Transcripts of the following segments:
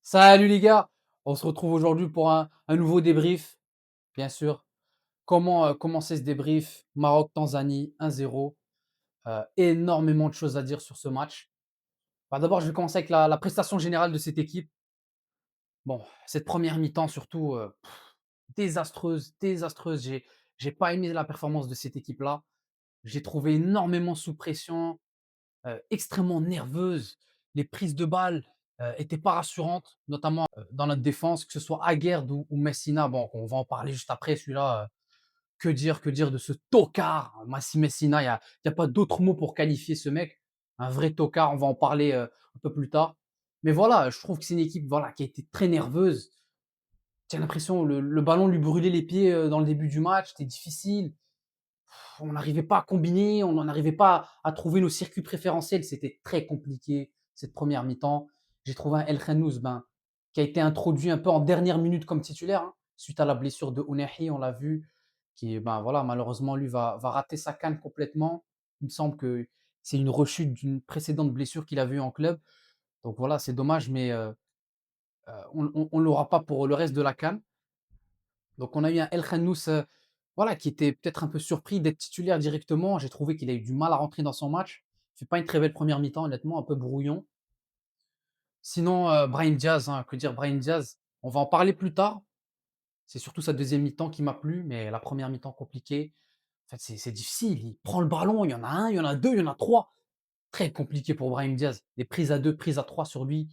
Salut les gars, on se retrouve aujourd'hui pour un nouveau débrief, bien sûr. Comment commencer ce débrief? Maroc-Tanzanie 1-0. Énormément de choses à dire sur ce match. Bah, d'abord, je vais commencer avec la prestation générale de cette équipe. Bon, cette première mi-temps surtout, désastreuse, désastreuse. J'ai pas aimé la performance de cette équipe-là. J'ai trouvé énormément sous pression, extrêmement nerveuse. Les prises de balles étaient pas rassurantes, notamment dans notre défense, que ce soit Aguerd ou Messina. Bon, on va en parler juste après, celui-là. Que dire de ce tocard, Massi Messina. Il y a pas d'autre mot pour qualifier ce mec. Un vrai tocard. On va en parler un peu plus tard. Mais voilà, je trouve que c'est une équipe voilà, qui a été très nerveuse. J'ai l'impression le ballon lui brûlait les pieds dans le début du match. C'était difficile. On n'arrivait pas à combiner, on n'arrivait pas à trouver nos circuits préférentiels. C'était très compliqué cette première mi-temps. J'ai trouvé un El Khanouz qui a été introduit un peu en dernière minute comme titulaire, hein, suite à la blessure de Ounahi, on l'a vu, qui voilà, malheureusement, lui va rater sa canne complètement. Il me semble que c'est une rechute d'une précédente blessure qu'il avait eue en club. Donc voilà, c'est dommage, mais on ne l'aura pas pour le reste de la CAN. Donc on a eu un El Khannous, voilà, qui était peut-être un peu surpris d'être titulaire directement. J'ai trouvé qu'il a eu du mal à rentrer dans son match. Il fait pas une très belle première mi-temps, honnêtement, un peu brouillon. Sinon, Brahim Diaz, hein, que dire Brahim Diaz? On va en parler plus tard. C'est surtout sa deuxième mi-temps qui m'a plu, mais la première mi-temps compliquée. En fait, c'est difficile. Il prend le ballon, il y en a un, il y en a 2, il y en a 3. Très compliqué pour Brahim Diaz. Des prises à 2, prises à 3 sur lui.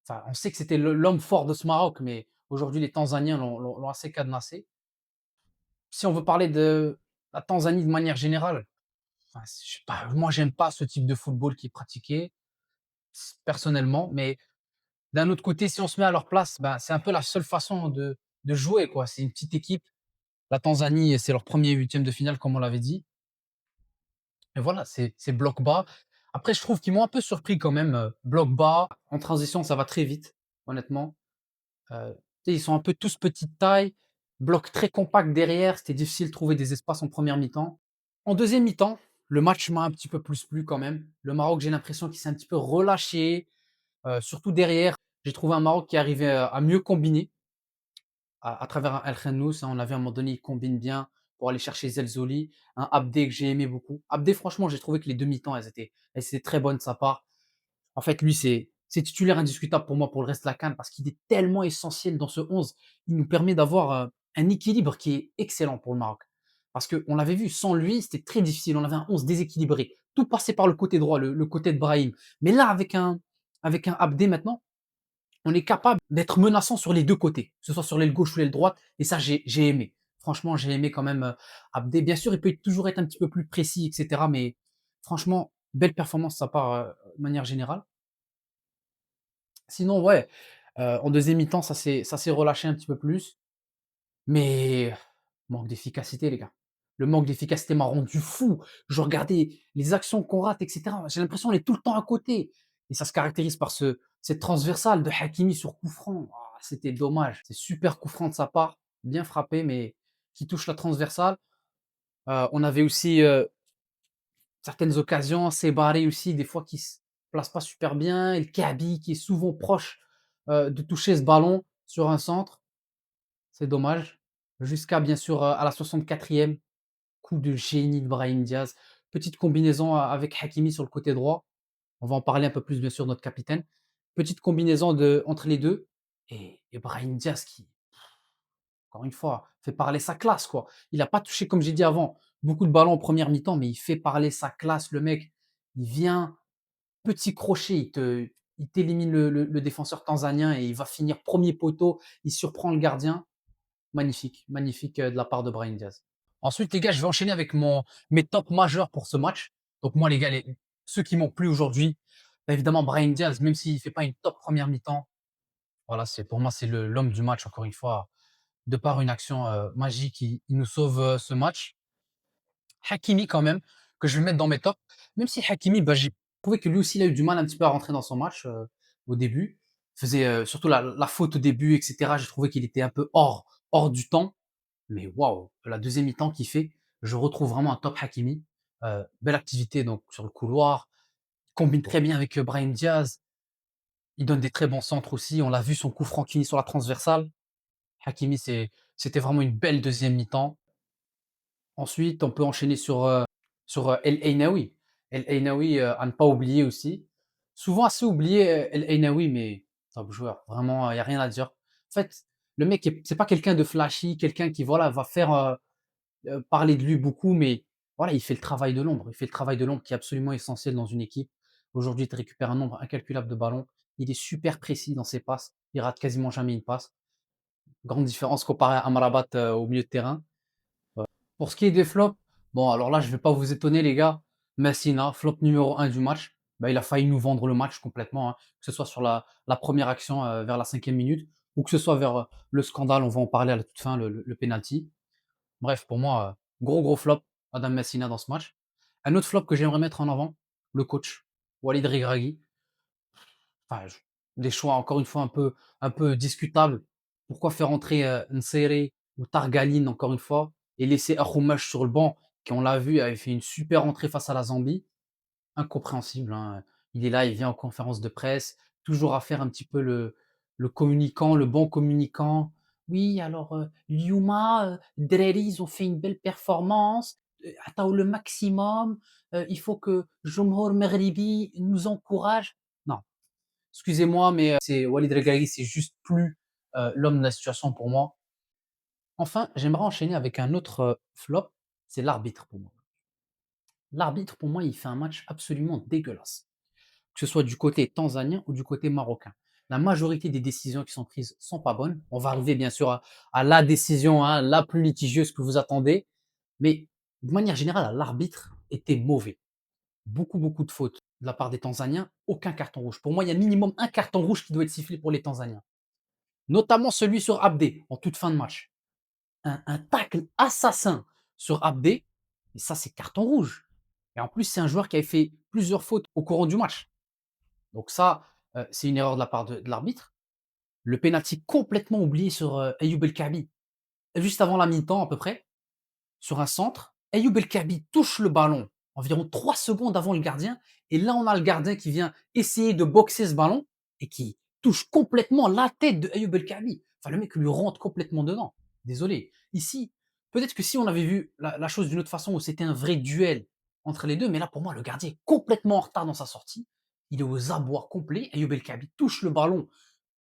Enfin, on sait que c'était l'homme fort de ce Maroc, mais aujourd'hui, les Tanzaniens l'ont assez cadenassé. Si on veut parler de la Tanzanie de manière générale, enfin, je sais pas, moi j'aime pas ce type de football qui est pratiqué, personnellement, mais d'un autre côté, si on se met à leur place, ben, c'est un peu la seule façon de jouer, quoi. C'est une petite équipe. La Tanzanie, c'est leur premier huitième de finale, comme on l'avait dit. Et voilà, c'est bloc bas. Après, je trouve qu'ils m'ont un peu surpris quand même. Bloc bas, en transition, ça va très vite, honnêtement. Tu sais, ils sont un peu tous petite taille, bloc très compact derrière. C'était difficile de trouver des espaces en première mi-temps. En deuxième mi-temps, le match m'a un petit peu plus plu quand même. Le Maroc, j'ai l'impression qu'il s'est un petit peu relâché, surtout derrière. J'ai trouvé un Maroc qui arrivait à mieux combiner à travers un El Khannous, hein. On a vu à un moment donné, il combine bien pour aller chercher Zelzoli, un Abdé que j'ai aimé beaucoup. Abdé, franchement, j'ai trouvé que les demi-temps, elles étaient très bonnes de sa part. En fait, lui, c'est titulaire indiscutable pour moi pour le reste de la CAN parce qu'il est tellement essentiel dans ce 11. Il nous permet d'avoir un équilibre qui est excellent pour le Maroc. Parce qu'on l'avait vu, sans lui, c'était très difficile. On avait un 11 déséquilibré. Tout passait par le côté droit, le côté de Brahim. Mais là, avec un Abdé maintenant, on est capable d'être menaçant sur les deux côtés, que ce soit sur l'aile gauche ou l'aile droite. Et ça, j'ai aimé. Franchement, j'ai aimé quand même Abdé. Bien sûr, il peut toujours être un petit peu plus précis, etc. Mais franchement, belle performance de sa part de manière générale. Sinon, ouais, en deuxième mi-temps, ça s'est relâché un petit peu plus, mais manque d'efficacité, les gars. Le manque d'efficacité m'a rendu fou. Je regardais les actions qu'on rate, et cetera. J'ai l'impression qu'on est tout le temps à côté et ça se caractérise par cette transversale de Hakimi sur coup franc. Ah, c'était dommage. C'est super coup franc de sa part, bien frappé, mais qui touche la transversale. On avait aussi, certaines occasions, Barré aussi, des fois qui se place pas super bien, El Kaabi qui est souvent proche de toucher ce ballon sur un centre, c'est dommage. Jusqu'à bien sûr à la 64e, coup de génie de Brahim Diaz. Petite combinaison avec Hakimi sur le côté droit. On va en parler un peu plus bien sûr, notre capitaine. Petite combinaison entre les deux. Et Brahim Diaz qui, encore une fois, fait parler sa classe, quoi. Il n'a pas touché, comme j'ai dit avant, beaucoup de ballons en première mi-temps, mais il fait parler sa classe, le mec. Il vient, petit crochet, il t'élimine le défenseur tanzanien et il va finir premier poteau. Il surprend le gardien. Magnifique, magnifique de la part de Brahim Diaz. Ensuite, les gars, je vais enchaîner avec mes tops majeurs pour ce match. Donc moi, les gars, ceux qui m'ont plu aujourd'hui, bah, évidemment, Brahim Diaz, même s'il ne fait pas une top première mi-temps, voilà, pour moi, c'est l'homme du match, encore une fois. De par une action magique, il nous sauve ce match. Hakimi quand même, que je vais mettre dans mes tops. Même si Hakimi, bah, j'ai trouvé que lui aussi, il a eu du mal un petit peu à rentrer dans son match au début. Il faisait surtout la faute au début, etc. J'ai trouvé qu'il était un peu hors du temps. Mais waouh, la deuxième mi-temps qu'il fait, je retrouve vraiment un top Hakimi. Belle activité donc sur le couloir. Il combine très bien avec Brahim Diaz. Il donne des très bons centres aussi. On l'a vu, son coup franc qui sur la transversale. Hakimi, c'était vraiment une belle deuxième mi-temps. Ensuite, on peut enchaîner sur El Ainaoui. El Ainaoui, à ne pas oublier aussi. Souvent assez oublié, El Ainaoui, mais top joueur. Vraiment, il y a rien à dire. En fait, le mec c'est pas quelqu'un de flashy, quelqu'un qui voilà, va faire, parler de lui beaucoup, mais voilà, il fait le travail de l'ombre. Il fait le travail de l'ombre qui est absolument essentiel dans une équipe. Aujourd'hui, il récupère un nombre incalculable de ballons. Il est super précis dans ses passes. Il rate quasiment jamais une passe. Grande différence comparé à Amrabat, au milieu de terrain. Pour ce qui est des flops, bon, alors là, je vais pas vous étonner, les gars. Messina, flop numéro un du match. Bah, il a failli nous vendre le match complètement, hein, que ce soit sur la première action vers la 5e minute, ou que ce soit vers le scandale, on va en parler à la toute fin, le penalty. Bref, pour moi, gros, gros flop, Adam Messina dans ce match. Un autre flop que j'aimerais mettre en avant, le coach, Walid Regragui. Enfin, des choix, encore une fois, un peu discutables. Pourquoi faire entrer Nsere ou Targaline, encore une fois, et laisser Akhoumash sur le banc, qui, on l'a vu, avait fait une super entrée face à la Zambie. Incompréhensible, hein. Il est là, il vient en conférence de presse, toujours à faire un petit peu le communicant, le bon communicant. Oui, alors, Lyouma, Dreri, ils ont fait une belle performance, Ataou le maximum, il faut que Jomhor Merribi nous encourage. Non, excusez-moi, mais c'est Walid Regragui, c'est juste plus l'homme de la situation pour moi. Enfin, j'aimerais enchaîner avec un autre flop, c'est l'arbitre pour moi. L'arbitre, pour moi, il fait un match absolument dégueulasse, que ce soit du côté tanzanien ou du côté marocain. La majorité des décisions qui sont prises sont pas bonnes. On va arriver bien sûr à la décision, hein, la plus litigieuse que vous attendez, mais de manière générale, l'arbitre était mauvais. Beaucoup, beaucoup de fautes de la part des Tanzaniens, aucun carton rouge. Pour moi, il y a minimum un carton rouge qui doit être sifflé pour les Tanzaniens. Notamment celui sur Abdé, en toute fin de match. Un tacle assassin sur Abdé, et ça, c'est carton rouge. Et en plus, c'est un joueur qui avait fait plusieurs fautes au courant du match. Donc ça, c'est une erreur de la part de l'arbitre. Le penalty complètement oublié sur Ayoub El Kabi, juste avant la mi-temps à peu près, sur un centre. Ayoub El Kabi touche le ballon environ 3 secondes avant le gardien. Et là, on a le gardien qui vient essayer de boxer ce ballon et qui touche complètement la tête de Ayoub El Kabi. Enfin, le mec lui rentre complètement dedans. Désolé. Ici, peut-être que si on avait vu la chose d'une autre façon, où c'était un vrai duel entre les deux, mais là, pour moi, le gardien est complètement en retard dans sa sortie. Il est aux abois complets. Ayoub El Kabi touche le ballon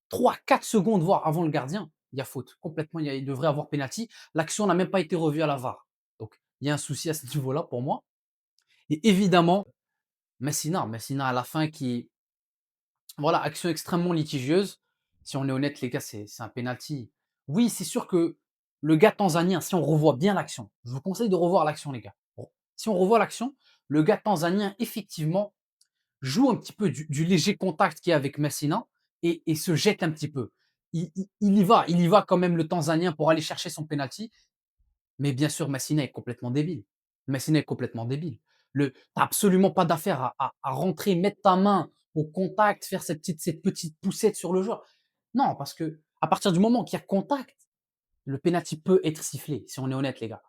3, 4 secondes, voire avant le gardien, il y a faute. Complètement, il devrait avoir penalty. L'action n'a même pas été revue à la VAR. Donc, il y a un souci à ce niveau-là pour moi. Et évidemment, Messina à la fin qui, voilà, action extrêmement litigieuse. Si on est honnête, les gars, c'est un penalty. Oui, c'est sûr que le gars tanzanien, si on revoit bien l'action, je vous conseille de revoir l'action, les gars. Bon, si on revoit l'action, le gars tanzanien, effectivement, joue un petit peu du léger contact qu'il y a avec Messina et se jette un petit peu. Il y va quand même le Tanzanien pour aller chercher son penalty, mais bien sûr, Messina est complètement débile. Messina est complètement débile. T'as absolument pas d'affaire à rentrer, mettre ta main au contact, faire cette petite poussette sur le joueur. Non, parce que à partir du moment qu'il y a contact, le penalty peut être sifflé, si on est honnête, les gars.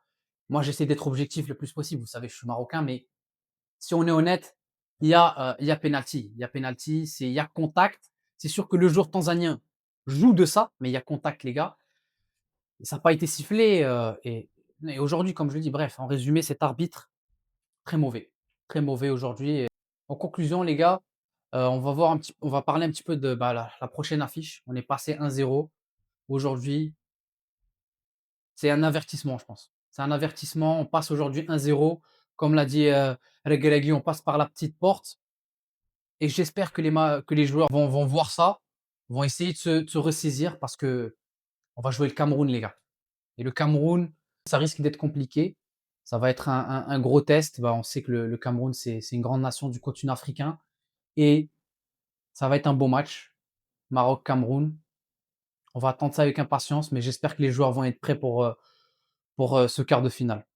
Moi, j'essaie d'être objectif le plus possible. Vous savez, je suis marocain, mais si on est honnête, il y a penalty. Il y a penalty, il y a contact. C'est sûr que le joueur tanzanien joue de ça, mais il y a contact, les gars. Et ça n'a pas été sifflé. Et aujourd'hui, comme je le dis, bref, en résumé, cet arbitre, très mauvais. Très mauvais aujourd'hui. Et en conclusion, les gars, on va parler un petit peu de bah, la prochaine affiche. On est passé 1-0. Aujourd'hui, c'est un avertissement, je pense. C'est un avertissement. On passe aujourd'hui 1-0. Comme l'a dit Reguelagui, on passe par la petite porte. Et j'espère que les joueurs vont voir ça, vont essayer de se ressaisir parce que on va jouer le Cameroun, les gars. Et le Cameroun, ça risque d'être compliqué. Ça va être un gros test. Bah, on sait que le Cameroun, c'est une grande nation du continent africain. Et ça va être un beau match. Maroc-Cameroun. On va attendre ça avec impatience, mais j'espère que les joueurs vont être prêts pour ce quart de finale.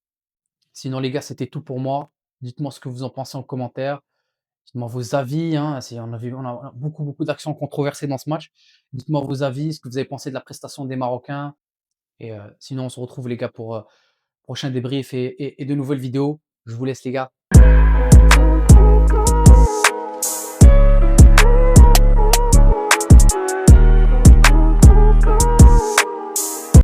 Sinon, les gars, c'était tout pour moi. Dites-moi ce que vous en pensez en commentaire. Dites-moi vos avis, hein, on a beaucoup, beaucoup d'actions controversées dans ce match. Dites-moi vos avis, ce que vous avez pensé de la prestation des Marocains. Et sinon, on se retrouve, les gars, pour prochain débrief et de nouvelles vidéos. Je vous laisse, les gars.